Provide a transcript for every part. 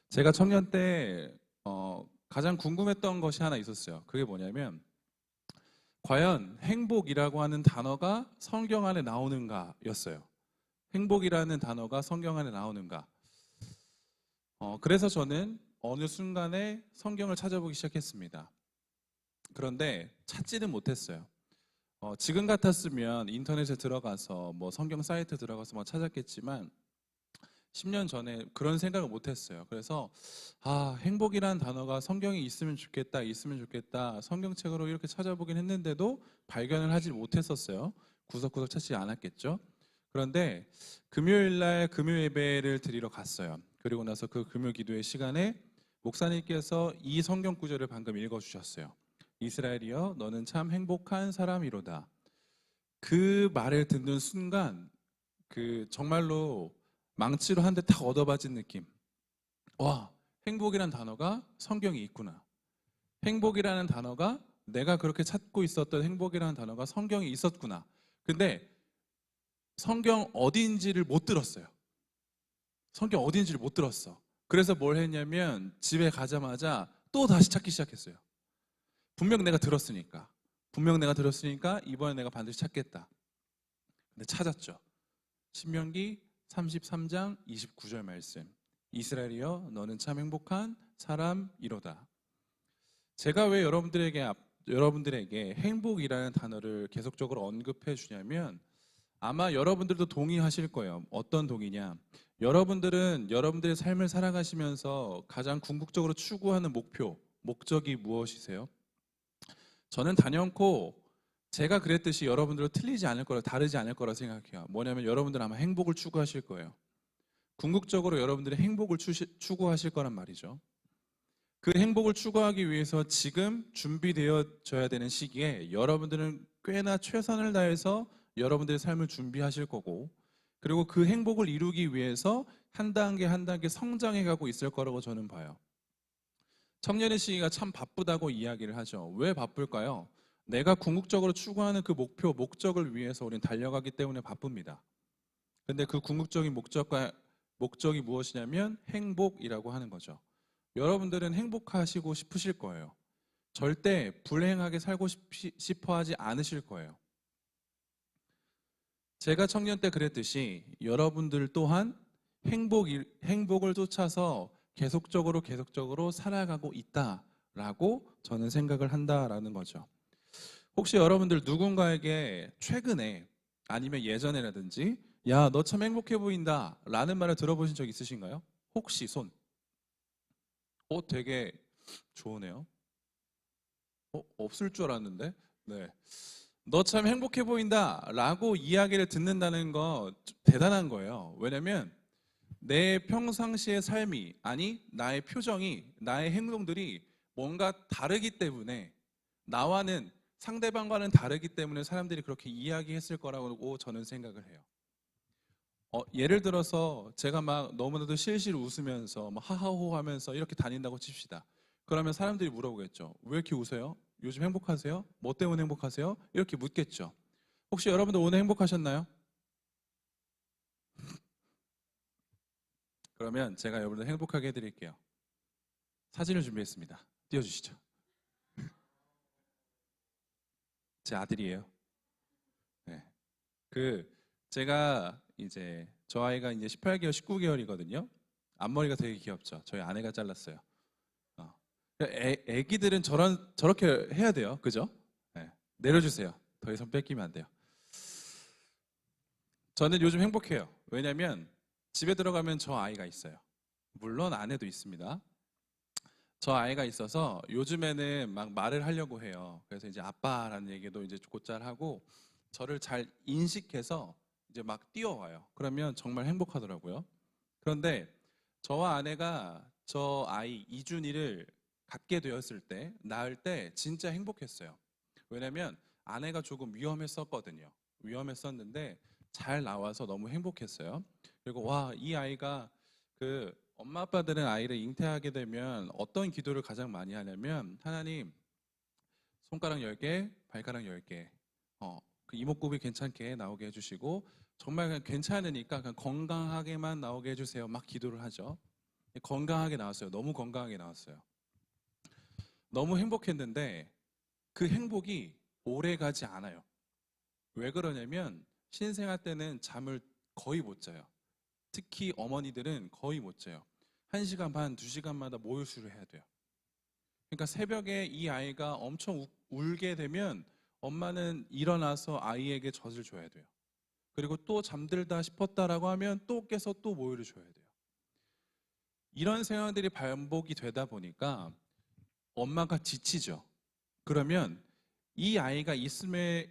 제가 청년 때 가장 궁금했던 것이 하나 있었어요. 그게 뭐냐면 과연 행복이라고 하는 단어가 성경 안에 나오는가였어요. 행복이라는 단어가 성경 안에 나오는가. 그래서 저는 어느 순간에 성경을 찾아보기 시작했습니다. 그런데 찾지는 못했어요. 지금 같았으면 인터넷에 들어가서 뭐 성경 사이트 들어가서 뭐 찾았겠지만 10년 전에 그런 생각을 못 했어요. 그래서 행복이라는 단어가 성경에 있으면 좋겠다, 있으면 좋겠다. 성경책으로 이렇게 찾아보긴 했는데도 발견을 하지 못했었어요. 구석구석 찾지 않았겠죠. 그런데 금요일 날 금요 예배를 드리러 갔어요. 그리고 나서 그 금요 기도의 시간에 목사님께서 이 성경 구절을 방금 읽어 주셨어요. 이스라엘이여 너는 참 행복한 사람이로다. 그 말을 듣는 순간 정말로 망치로 한 대 탁 얻어맞은 느낌. 와, 행복이란 단어가 성경에 있구나. 행복이라는 단어가 내가 그렇게 찾고 있었던 행복이라는 단어가 성경에 있었구나. 근데 성경 어디인지를 못 들었어요. 성경 어디인지를 못 들었어. 그래서 뭘 했냐면 집에 가자마자 또 다시 찾기 시작했어요. 분명 내가 들었으니까. 분명 내가 들었으니까 이번에 내가 반드시 찾겠다. 근데 찾았죠. 신명기 33장 29절 말씀. 이스라엘이여 너는 참 행복한 사람이로다. 제가 왜 여러분들에게 행복이라는 단어를 계속적으로 언급해 주냐면 아마 여러분들도 동의하실 거예요. 어떤 동의냐? 여러분들은 여러분들의 삶을 살아가시면서 가장 궁극적으로 추구하는 목적이 무엇이세요? 저는 단연코 제가 그랬듯이 여러분들도 틀리지 않을 거라, 다르지 않을 거라 생각해요. 뭐냐면 여러분들은 아마 행복을 추구하실 거예요. 궁극적으로 여러분들의 행복을 추구하실 거란 말이죠. 그 행복을 추구하기 위해서 지금 준비되어져야 되는 시기에 여러분들은 꽤나 최선을 다해서 여러분들의 삶을 준비하실 거고, 그리고 그 행복을 이루기 위해서 한 단계 한 단계 성장해 가고 있을 거라고 저는 봐요. 청년의 시기가 참 바쁘다고 이야기를 하죠. 왜 바쁠까요? 내가 궁극적으로 추구하는 그 목적을 위해서 우리는 달려가기 때문에 바쁩니다. 근데 그 궁극적인 목적이 무엇이냐면 행복이라고 하는 거죠. 여러분들은 행복하시고 싶으실 거예요. 절대 불행하게 살고 싶어 하지 않으실 거예요. 제가 청년 때 그랬듯이 여러분들 또한 행복을 쫓아서 계속적으로 살아가고 있다라고 저는 생각을 한다라는 거죠. 혹시 여러분들 누군가에게 최근에 아니면 예전에라든지 야, 너 참 행복해 보인다 라는 말을 들어보신 적 있으신가요? 혹시 손? 되게 좋으네요. 없을 줄 알았는데. 네. 너 참 행복해 보인다 라고 이야기를 듣는다는 거 대단한 거예요. 왜냐면 내 평상시의 삶이, 아니 나의 표정이, 나의 행동들이 뭔가 다르기 때문에, 나와는 상대방과는 다르기 때문에 사람들이 그렇게 이야기했을 거라고 저는 생각을 해요. 예를 들어서 제가 막 너무나도 실실 웃으면서 막 하하호 하면서 이렇게 다닌다고 칩시다. 그러면 사람들이 물어보겠죠. 왜 이렇게 웃어요? 요즘 행복하세요? 뭐 때문에 행복하세요? 이렇게 묻겠죠. 혹시 여러분들 오늘 행복하셨나요? 그러면 제가 여러분들 행복하게 해드릴게요. 사진을 준비했습니다. 띄워주시죠. 제 아들이에요. 네. 그 제가 이제 저 아이가 이제 18개월, 19개월이거든요. 앞머리가 되게 귀엽죠. 저희 아내가 잘랐어요. 어. 애기들은 저렇게 해야 돼요. 그죠? 네. 내려주세요. 더 이상 뺏기면 안 돼요. 저는 요즘 행복해요. 왜냐면 집에 들어가면 저 아이가 있어요. 물론 아내도 있습니다. 저 아이가 있어서 요즘에는 막 말을 하려고 해요. 그래서 이제 아빠라는 얘기도 이제 곧잘 하고 저를 잘 인식해서 이제 막 뛰어와요. 그러면 정말 행복하더라고요. 그런데 저와 아내가 저 아이 이준이를 갖게 되었을 때, 낳을 때 진짜 행복했어요. 왜냐면 아내가 조금 위험했었거든요. 위험했었는데 잘 나와서 너무 행복했어요. 그리고 와, 이 아이가 엄마 아빠들은 아이를 잉태하게 되면 어떤 기도를 가장 많이 하냐면 하나님 손가락 10개, 발가락 10개 그 이목구비 괜찮게 나오게 해주시고 정말 그냥 괜찮으니까 그냥 건강하게만 나오게 해주세요. 막 기도를 하죠. 건강하게 나왔어요. 너무 건강하게 나왔어요. 너무 행복했는데 그 행복이 오래 가지 않아요. 왜 그러냐면 신생아 때는 잠을 거의 못 자요. 특히 어머니들은 거의 못 자요. 1시간 반, 2시간마다 모유수유를 해야 돼요. 그러니까 새벽에 이 아이가 엄청 울게 되면 엄마는 일어나서 아이에게 젖을 줘야 돼요. 그리고 또 잠들다 싶었다라고 하면 또 깨서 또 모유를 줘야 돼요. 이런 상황들이 반복이 되다 보니까 엄마가 지치죠. 그러면 이 아이가 있음에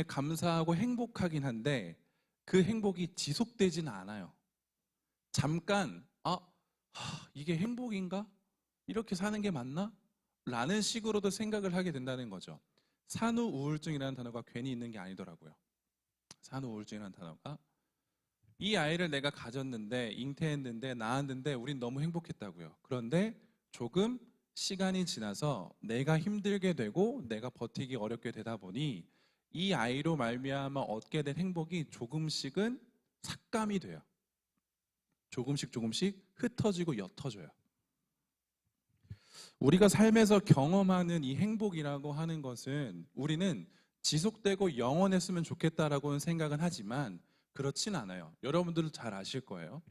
감사하고 행복하긴 한데 그 행복이 지속되지는 않아요. 잠깐, 이게 행복인가? 이렇게 사는 게 맞나? 라는 식으로도 생각을 하게 된다는 거죠. 산후 우울증이라는 단어가 괜히 있는 게 아니더라고요. 산후 우울증이라는 단어가 이 아이를 내가 가졌는데 잉태했는데 낳았는데 우린 너무 행복했다고요. 그런데 조금 시간이 지나서 내가 힘들게 되고 내가 버티기 어렵게 되다 보니 이 아이로 말미암아 얻게 된 행복이 조금씩은 삭감이 돼요. 조금씩 흩어지고 옅어져요. 우리가 삶에서 경험하는 이 행복이라고 하는 것은 우리는 지속되고 영원했으면 좋겠다라고는 생각은 하지만 그렇진 않아요. 여러분들도 잘 아실 거예요.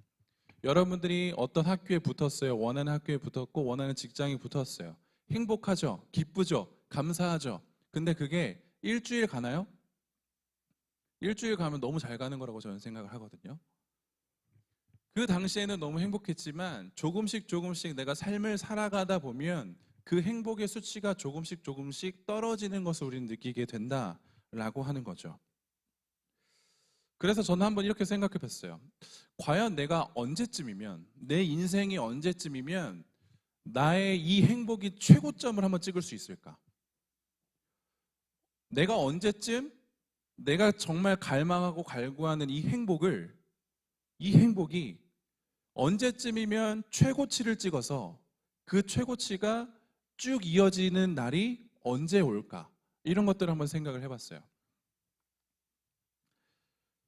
여러분들이 어떤 학교에 붙었어요. 원하는 학교에 붙었고 원하는 직장에 붙었어요. 행복하죠? 기쁘죠? 감사하죠? 근데 그게 일주일 가나요? 일주일 가면 너무 잘 가는 거라고 저는 생각을 하거든요. 그 당시에는 너무 행복했지만 조금씩 내가 삶을 살아가다 보면 그 행복의 수치가 조금씩 떨어지는 것을 우리는 느끼게 된다라고 하는 거죠. 그래서 저는 한번 이렇게 생각해 봤어요. 과연 내가 언제쯤이면, 내 인생이 언제쯤이면 나의 이 행복이 최고점을 한번 찍을 수 있을까? 내가 언제쯤 내가 정말 갈망하고 갈구하는 이 행복이 언제쯤이면 최고치를 찍어서 그 최고치가 쭉 이어지는 날이 언제 올까? 이런 것들을 한번 생각을 해봤어요.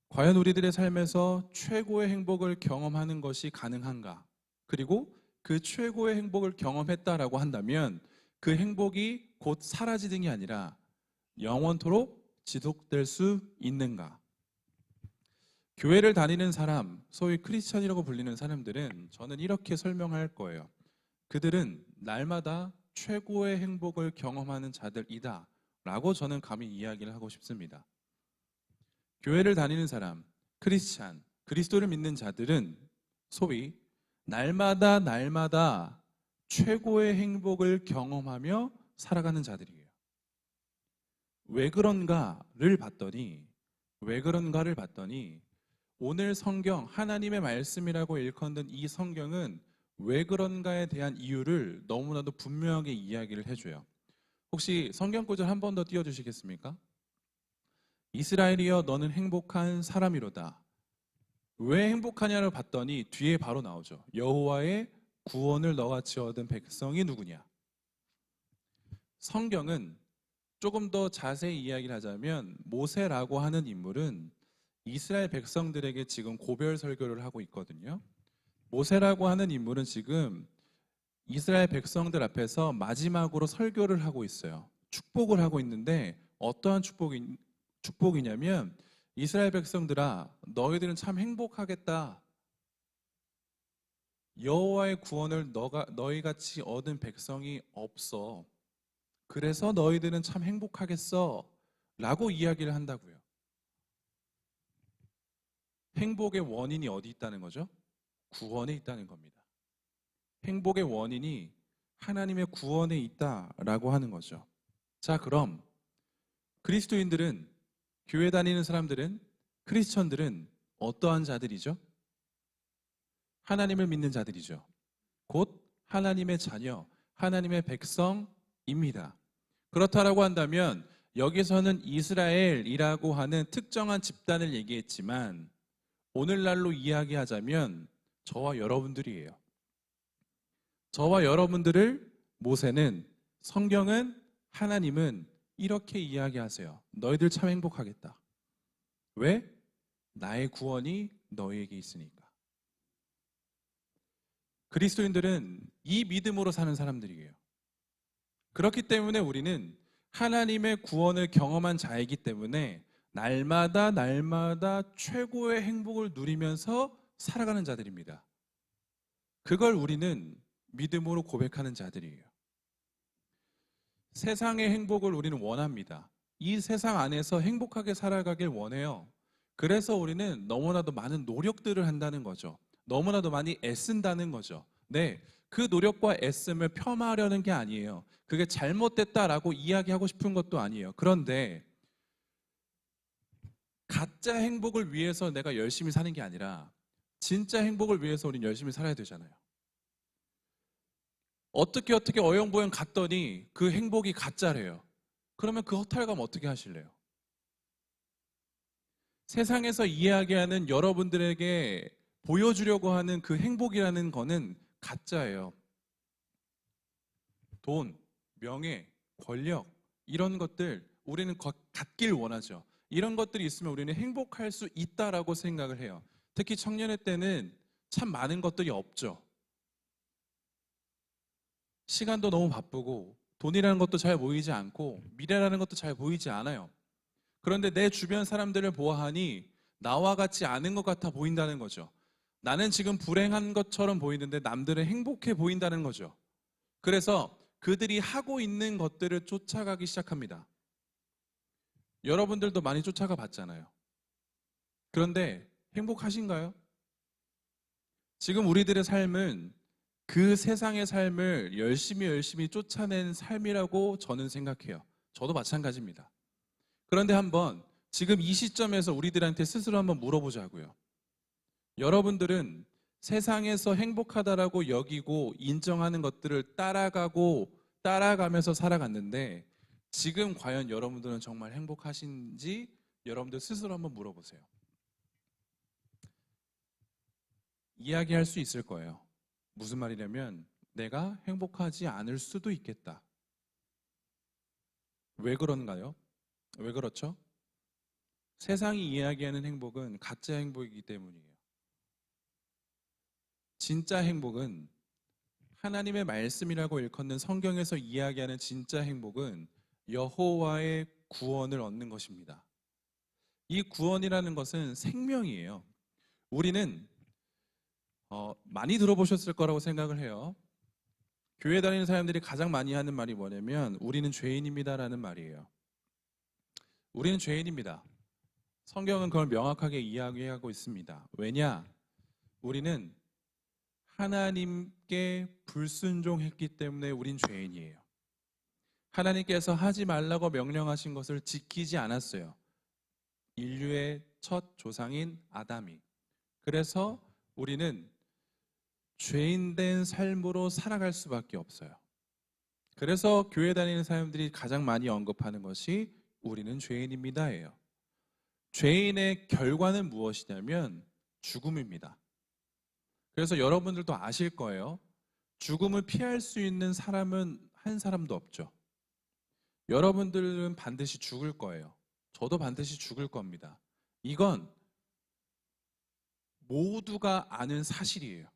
과연 우리들의 삶에서 최고의 행복을 경험하는 것이 가능한가? 그리고 그 최고의 행복을 경험했다라고 한다면 그 행복이 곧 사라지는 게 아니라 영원토록 지속될 수 있는가? 교회를 다니는 사람, 소위 크리스천이라고 불리는 사람들은 저는 이렇게 설명할 거예요. 그들은 날마다 최고의 행복을 경험하는 자들이다 라고 저는 감히 이야기를 하고 싶습니다. 교회를 다니는 사람, 크리스찬, 그리스도를 믿는 자들은 소위 날마다 최고의 행복을 경험하며 살아가는 자들이에요. 왜 그런가를 봤더니 오늘 성경, 하나님의 말씀이라고 일컫는 이 성경은 왜 그런가에 대한 이유를 너무나도 분명하게 이야기를 해줘요. 혹시 성경 구절 한 번 더 띄워주시겠습니까? 이스라엘이여 너는 행복한 사람이로다. 왜 행복하냐를 봤더니 뒤에 바로 나오죠. 여호와의 구원을 너같이 얻은 백성이 누구냐? 성경은 조금 더 자세히 이야기를 하자면 모세라고 하는 인물은 이스라엘 백성들에게 지금 고별 설교를 하고 있거든요. 모세라고 하는 인물은 지금 이스라엘 백성들 앞에서 마지막으로 설교를 하고 있어요. 축복을 하고 있는데 어떠한 축복이냐면 이스라엘 백성들아 너희들은 참 행복하겠다. 여호와의 구원을 너희같이 얻은 백성이 없어. 그래서 너희들은 참 행복하겠어 라고 이야기를 한다고요. 행복의 원인이 어디 있다는 거죠? 구원에 있다는 겁니다. 행복의 원인이 하나님의 구원에 있다라고 하는 거죠. 자, 그럼 그리스도인들은, 교회 다니는 사람들은, 크리스천들은 어떠한 자들이죠? 하나님을 믿는 자들이죠. 곧 하나님의 자녀, 하나님의 백성입니다. 그렇다라고 한다면 여기서는 이스라엘이라고 하는 특정한 집단을 얘기했지만 오늘날로 이야기하자면 저와 여러분들이에요. 저와 여러분들을 모세는, 성경은, 하나님은 이렇게 이야기하세요. 너희들 참 행복하겠다. 왜? 나의 구원이 너희에게 있으니까. 그리스도인들은 이 믿음으로 사는 사람들이에요. 그렇기 때문에 우리는 하나님의 구원을 경험한 자이기 때문에 날마다 날마다 최고의 행복을 누리면서 살아가는 자들입니다. 그걸 우리는 믿음으로 고백하는 자들이에요. 세상의 행복을 우리는 원합니다. 이 세상 안에서 행복하게 살아가길 원해요. 그래서 우리는 너무나도 많은 노력들을 한다는 거죠. 너무나도 많이 애쓴다는 거죠. 네, 그 노력과 애씀을 폄하하려는 게 아니에요. 그게 잘못됐다라고 이야기하고 싶은 것도 아니에요. 그런데 가짜 행복을 위해서 내가 열심히 사는 게 아니라 진짜 행복을 위해서 우리는 열심히 살아야 되잖아요. 어떻게 어영부영 갔더니 그 행복이 가짜래요. 그러면 그 허탈감 어떻게 하실래요? 세상에서 이야기하는 여러분들에게 보여주려고 하는 그 행복이라는 거는 가짜예요. 돈, 명예, 권력 이런 것들 우리는 갖길 원하죠. 이런 것들이 있으면 우리는 행복할 수 있다라고 생각을 해요. 특히 청년의 때는 참 많은 것들이 없죠. 시간도 너무 바쁘고 돈이라는 것도 잘 보이지 않고 미래라는 것도 잘 보이지 않아요. 그런데 내 주변 사람들을 보아하니 나와 같지 않은 것 같아 보인다는 거죠. 나는 지금 불행한 것처럼 보이는데 남들은 행복해 보인다는 거죠. 그래서 그들이 하고 있는 것들을 쫓아가기 시작합니다. 여러분들도 많이 쫓아가 봤잖아요. 그런데 행복하신가요? 지금 우리들의 삶은 그 세상의 삶을 열심히 쫓아낸 삶이라고 저는 생각해요. 저도 마찬가지입니다. 그런데 한번 지금 이 시점에서 우리들한테 스스로 한번 물어보자고요. 여러분들은 세상에서 행복하다라고 여기고 인정하는 것들을 따라가면서 살아갔는데 지금 과연 여러분들은 정말 행복하신지 여러분들 스스로 한번 물어보세요. 이야기할 수 있을 거예요. 무슨 말이냐면 내가 행복하지 않을 수도 있겠다. 왜 그런가요? 왜 그렇죠? 세상이 이야기하는 행복은 가짜 행복이기 때문이에요. 진짜 행복은 하나님의 말씀이라고 일컫는 성경에서 이야기하는 진짜 행복은 여호와의 구원을 얻는 것입니다. 이 구원이라는 것은 생명이에요. 우리는 많이 들어보셨을 거라고 생각을 해요. 교회 다니는 사람들이 가장 많이 하는 말이 뭐냐면 우리는 죄인입니다라는 말이에요. 우리는 죄인입니다. 성경은 그걸 명확하게 이야기하고 있습니다. 왜냐? 우리는 하나님께 불순종했기 때문에 우린 죄인이에요. 하나님께서 하지 말라고 명령하신 것을 지키지 않았어요. 인류의 첫 조상인 아담이. 그래서 우리는 죄인된 삶으로 살아갈 수밖에 없어요. 그래서 교회 다니는 사람들이 가장 많이 언급하는 것이 우리는 죄인입니다예요. 죄인의 결과는 무엇이냐면 죽음입니다. 그래서 여러분들도 아실 거예요. 죽음을 피할 수 있는 사람은 한 사람도 없죠. 여러분들은 반드시 죽을 거예요. 저도 반드시 죽을 겁니다. 이건 모두가 아는 사실이에요.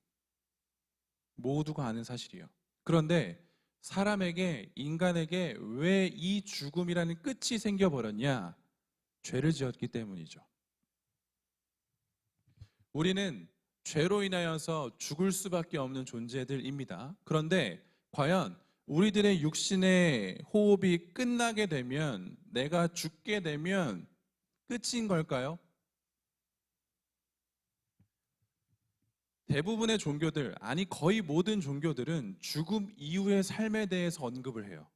모두가 아는 사실이에요. 그런데 사람에게, 인간에게 왜 이 죽음이라는 끝이 생겨버렸냐? 죄를 지었기 때문이죠. 우리는 죄로 인하여서 죽을 수밖에 없는 존재들입니다. 그런데 과연 우리들의 육신의 호흡이 끝나게 되면, 내가 죽게 되면 끝인 걸까요? 대부분의 종교들, 아니 거의 모든 종교들은 죽음 이후의 삶에 대해서 언급을 해요.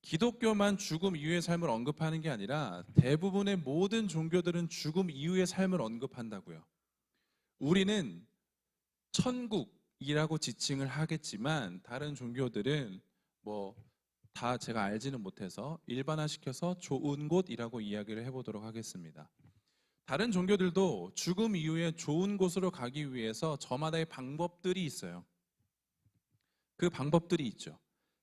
기독교만 죽음 이후의 삶을 언급하는 게 아니라 대부분의 모든 종교들은 죽음 이후의 삶을 언급한다고요. 우리는 천국이라고 지칭을 하겠지만 다른 종교들은 다 제가 알지는 못해서 일반화시켜서 좋은 곳이라고 이야기를 해보도록 하겠습니다. 다른 종교들도 죽음 이후에 좋은 곳으로 가기 위해서 저마다의 방법들이 있어요. 그 방법들이 있죠.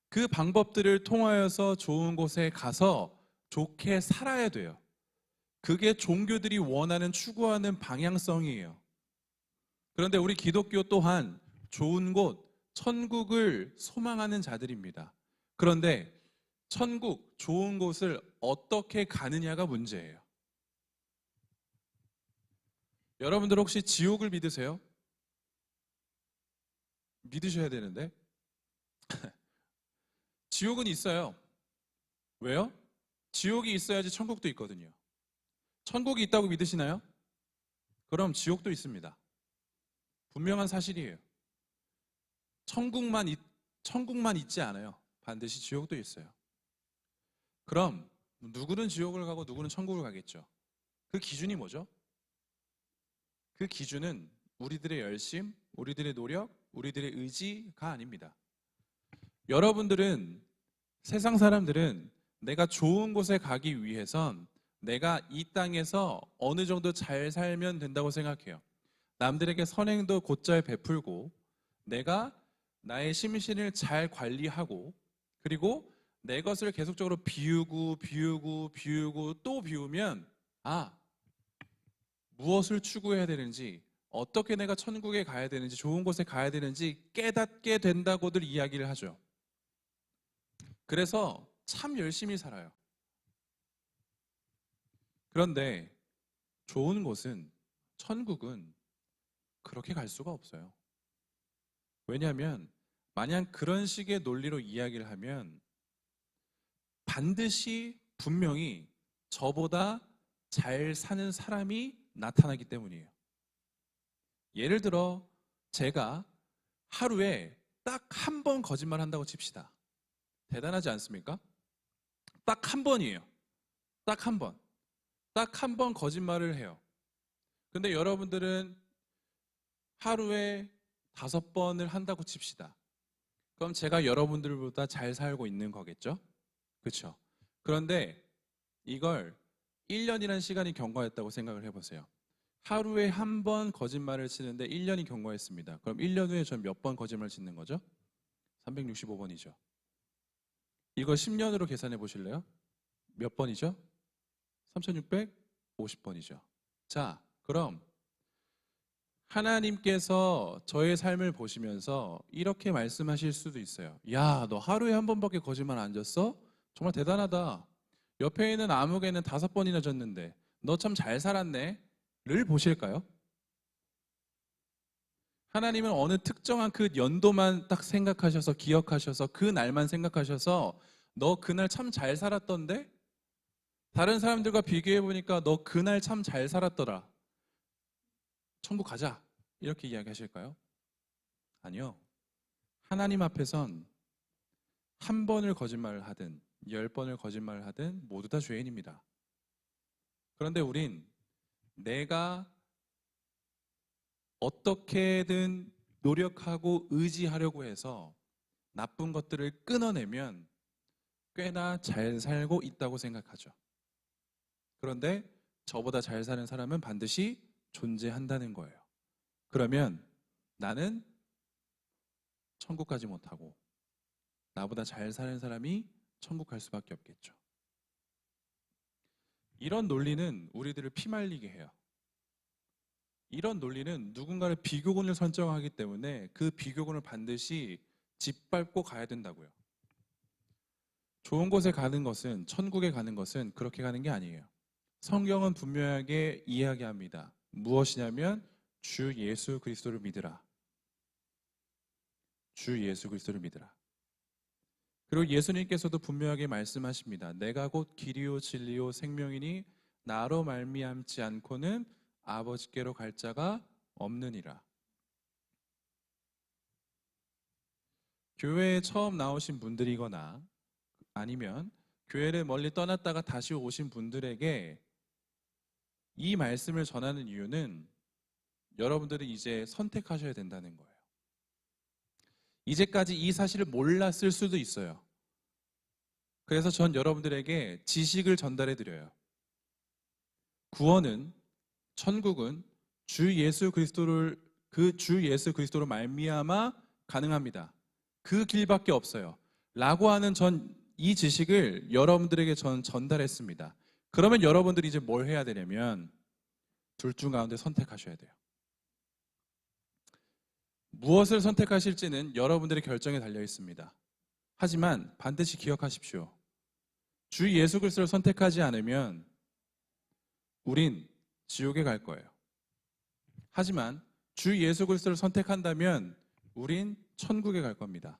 그 방법들을 통하여서 좋은 곳에 가서 좋게 살아야 돼요. 그게 종교들이 원하는, 추구하는 방향성이에요. 그런데 우리 기독교 또한 좋은 곳, 천국을 소망하는 자들입니다. 그런데 천국, 좋은 곳을 어떻게 가느냐가 문제예요. 여러분들 혹시 지옥을 믿으세요? 믿으셔야 되는데. 지옥은 있어요. 왜요? 지옥이 있어야지 천국도 있거든요. 천국이 있다고 믿으시나요? 그럼 지옥도 있습니다. 분명한 사실이에요. 천국만 있지 않아요. 반드시 지옥도 있어요. 그럼 누구는 지옥을 가고 누구는 천국을 가겠죠. 그 기준이 뭐죠? 그 기준은 우리들의 열심, 우리들의 노력, 우리들의 의지가 아닙니다. 여러분들은, 세상 사람들은 내가 좋은 곳에 가기 위해선 내가 이 땅에서 어느 정도 잘 살면 된다고 생각해요. 남들에게 선행도 곧잘 베풀고, 내가 나의 심신을 잘 관리하고, 그리고 내 것을 계속적으로 비우고 또 비우면, 무엇을 추구해야 되는지, 어떻게 내가 천국에 가야 되는지, 좋은 곳에 가야 되는지 깨닫게 된다고들 이야기를 하죠. 그래서 참 열심히 살아요. 그런데 좋은 곳은, 천국은 그렇게 갈 수가 없어요. 왜냐하면 만약 그런 식의 논리로 이야기를 하면 반드시 분명히 저보다 잘 사는 사람이 나타나기 때문이에요. 예를 들어 제가 하루에 딱 한 번 거짓말 한다고 칩시다. 대단하지 않습니까? 딱 한 번이에요. 딱 한 번. 딱 한 번 거짓말을 해요. 근데 여러분들은 하루에 5번을 한다고 칩시다. 그럼 제가 여러분들보다 잘 살고 있는 거겠죠? 그렇죠? 그런데 이걸 1년이라는 시간이 경과했다고 생각을 해보세요. 하루에 한 번 거짓말을 치는데 1년이 경과했습니다. 그럼 1년 후에 전 몇 번 거짓말 짓는 거죠? 365번이죠. 이걸 10년으로 계산해 보실래요? 몇 번이죠? 3650번이죠. 자, 그럼 하나님께서 저의 삶을 보시면서 이렇게 말씀하실 수도 있어요. 야, 너 하루에 한 번밖에 거짓말 안 졌어? 정말 대단하다. 옆에 있는 아무개는 5번이나 졌는데 너 참 잘 살았네? 를 보실까요? 하나님은 어느 특정한 그 연도만 딱 생각하셔서, 기억하셔서, 그 날만 생각하셔서 너 그날 참 잘 살았던데? 다른 사람들과 비교해 보니까 너 그날 참 잘 살았더라. 천국 가자. 이렇게 이야기하실까요? 아니요. 하나님 앞에선 한 번을 거짓말을 하든 10번을 거짓말을 하든 모두 다 죄인입니다. 그런데 우린 내가 어떻게든 노력하고 의지하려고 해서 나쁜 것들을 끊어내면 꽤나 잘 살고 있다고 생각하죠. 그런데 저보다 잘 사는 사람은 반드시 존재한다는 거예요. 그러면 나는 천국 가지 못하고 나보다 잘 사는 사람이 천국 갈 수밖에 없겠죠. 이런 논리는 우리들을 피말리게 해요. 이런 논리는 누군가를 비교군을 설정하기 때문에 그 비교군을 반드시 짓밟고 가야 된다고요. 좋은 곳에 가는 것은, 천국에 가는 것은 그렇게 가는 게 아니에요. 성경은 분명하게 이야기합니다. 무엇이냐면 주 예수 그리스도를 믿으라. 주 예수 그리스도를 믿으라. 그리고 예수님께서도 분명하게 말씀하십니다. 내가 곧 길이요 진리요 생명이니 나로 말미암지 않고는 아버지께로 갈 자가 없느니라. 교회에 처음 나오신 분들이거나 아니면 교회를 멀리 떠났다가 다시 오신 분들에게 이 말씀을 전하는 이유는 여러분들이 이제 선택하셔야 된다는 거예요. 이제까지 이 사실을 몰랐을 수도 있어요. 그래서 전 여러분들에게 지식을 전달해 드려요. 구원은, 천국은 주 예수 그리스도를, 그 주 예수 그리스도로 말미암아 가능합니다. 그 길밖에 없어요. 라고 하는 전 이 지식을 여러분들에게 전 전달했습니다. 그러면 여러분들이 이제 뭘 해야 되냐면 둘 중 가운데 선택하셔야 돼요. 무엇을 선택하실지는 여러분들의 결정에 달려 있습니다. 하지만 반드시 기억하십시오. 주 예수 그리스도를 선택하지 않으면 우린 지옥에 갈 거예요. 하지만 주 예수 그리스도를 선택한다면 우린 천국에 갈 겁니다.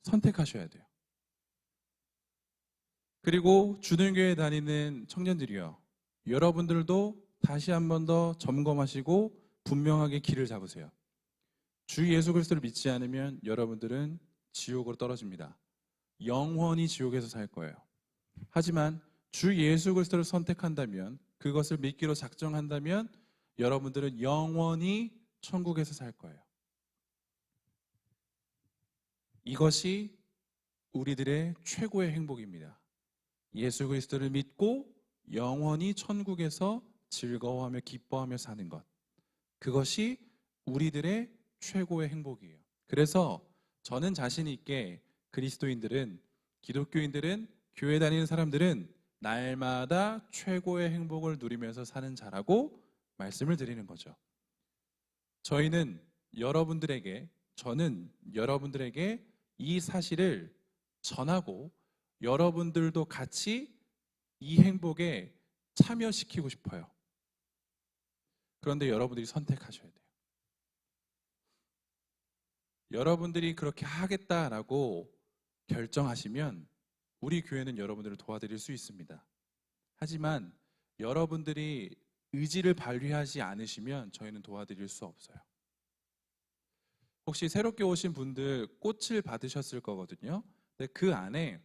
선택하셔야 돼요. 그리고 주님교회 다니는 청년들이요, 여러분들도 다시 한 번 더 점검하시고 분명하게 길을 잡으세요. 주 예수 그리스도를 믿지 않으면 여러분들은 지옥으로 떨어집니다. 영원히 지옥에서 살 거예요. 하지만 주 예수 그리스도를 선택한다면, 그것을 믿기로 작정한다면 여러분들은 영원히 천국에서 살 거예요. 이것이 우리들의 최고의 행복입니다. 예수 그리스도를 믿고 영원히 천국에서 즐거워하며 기뻐하며 사는 것, 그것이 우리들의 최고의 행복이에요. 그래서 저는 자신 있게 그리스도인들은, 기독교인들은, 교회 다니는 사람들은 날마다 최고의 행복을 누리면서 사는 자라고 말씀을 드리는 거죠. 저는 여러분들에게 이 사실을 전하고 여러분들도 같이 이 행복에 참여시키고 싶어요. 그런데 여러분들이 선택하셔야 돼요. 여러분들이 그렇게 하겠다라고 결정하시면 우리 교회는 여러분들을 도와드릴 수 있습니다. 하지만 여러분들이 의지를 발휘하지 않으시면 저희는 도와드릴 수 없어요. 혹시 새롭게 오신 분들 꽃을 받으셨을 거거든요. 근데 그 안에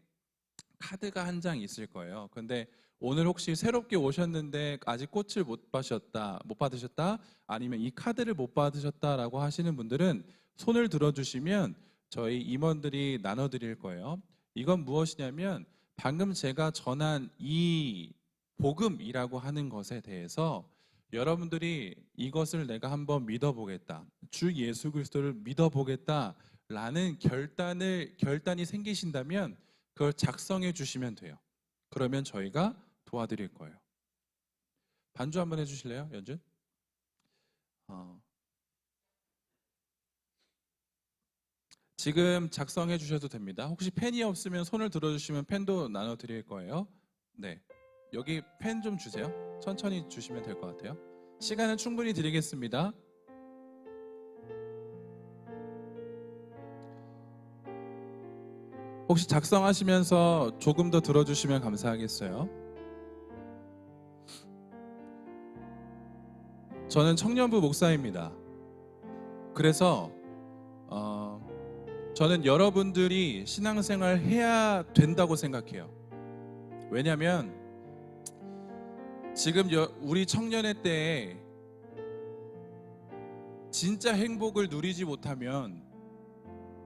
카드가 한 장 있을 거예요. 근데 오늘 혹시 새롭게 오셨는데 아직 꽃을 못 받으셨다, 아니면 이 카드를 못 받으셨다라고 하시는 분들은 손을 들어주시면 저희 임원들이 나눠드릴 거예요. 이건 무엇이냐면 방금 제가 전한 이 복음이라고 하는 것에 대해서 여러분들이 이것을 내가 한번 믿어보겠다, 주 예수 그리스도를 믿어보겠다라는 결단이 생기신다면 그걸 작성해 주시면 돼요. 그러면 저희가 도와드릴 거예요. 반주 한번 해주실래요, 연준? 지금 작성해 주셔도 됩니다. 혹시 펜이 없으면 손을 들어주시면 펜도 나눠드릴 거예요. 네, 여기 펜 좀 주세요. 천천히 주시면 될 것 같아요. 시간은 충분히 드리겠습니다. 혹시 작성하시면서 조금 더 들어주시면 감사하겠어요. 저는 청년부 목사입니다. 그래서 저는 여러분들이 신앙생활 해야 된다고 생각해요. 왜냐하면 지금 우리 청년의 때에 진짜 행복을 누리지 못하면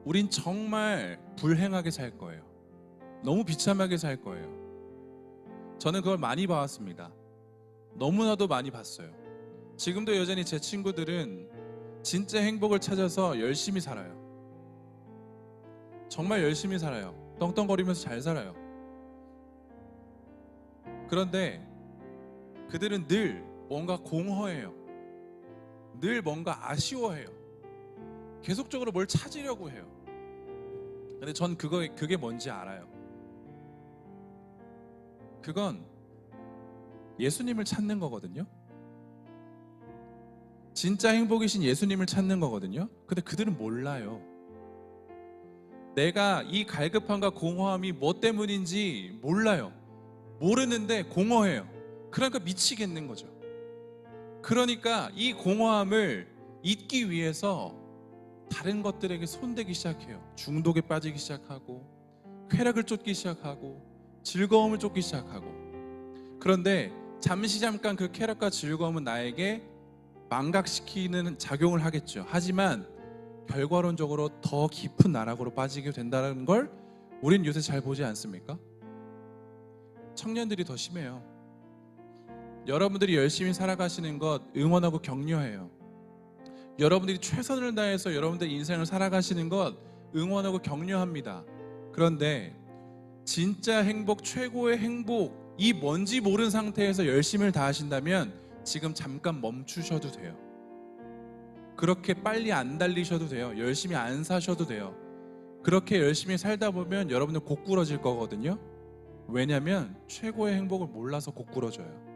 우린 정말 불행하게 살 거예요. 너무 비참하게 살 거예요. 저는 그걸 많이 봐왔습니다. 너무나도 많이 봤어요. 지금도 여전히 제 친구들은 진짜 행복을 찾아서 열심히 살아요. 정말 열심히 살아요. 떵떵거리면서 잘 살아요. 그런데 그들은 늘 뭔가 공허해요. 늘 뭔가 아쉬워해요. 계속적으로 뭘 찾으려고 해요. 근데 전 그게 뭔지 알아요. 그건 예수님을 찾는 거거든요. 진짜 행복이신 예수님을 찾는 거거든요. 근데 그들은 몰라요. 내가 이 갈급함과 공허함이 뭐 때문인지 몰라요. 모르는데 공허해요. 그러니까 미치겠는 거죠. 그러니까 이 공허함을 잊기 위해서 다른 것들에게 손대기 시작해요. 중독에 빠지기 시작하고, 쾌락을 쫓기 시작하고, 즐거움을 쫓기 시작하고. 그런데 잠깐 그 쾌락과 즐거움은 나에게 망각시키는 작용을 하겠죠. 하지만 결과론적으로 더 깊은 나락으로 빠지게 된다는 걸 우린 요새 잘 보지 않습니까? 청년들이 더 심해요. 여러분들이 열심히 살아가시는 것 응원하고 격려해요. 여러분들이 최선을 다해서 여러분들의 인생을 살아가시는 것 응원하고 격려합니다. 그런데 진짜 행복, 최고의 행복이 뭔지 모르는 상태에서 열심을 다하신다면 지금 잠깐 멈추셔도 돼요. 그렇게 빨리 안 달리셔도 돼요. 열심히 안 사셔도 돼요. 그렇게 열심히 살다 보면 여러분들 고꾸러질 거거든요. 왜냐하면 최고의 행복을 몰라서 고꾸러져요.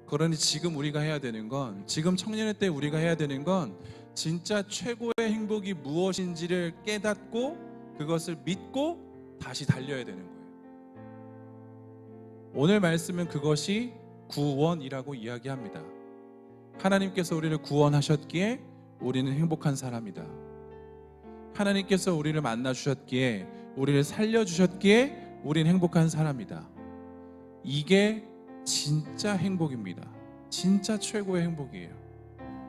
그러니 지금 우리가 해야 되는 건, 지금 청년의 때 우리가 해야 되는 건 진짜 최고의 행복이 무엇인지를 깨닫고 그것을 믿고 다시 달려야 되는 거예요. 오늘 말씀은 그것이 구원이라고 이야기합니다. 하나님께서 우리를 구원하셨기에 우리는 행복한 사람이다. 하나님께서 우리를 만나 주셨기에, 우리를 살려 주셨기에 우리는 행복한 사람이다. 이게 진짜 행복입니다. 진짜 최고의 행복이에요.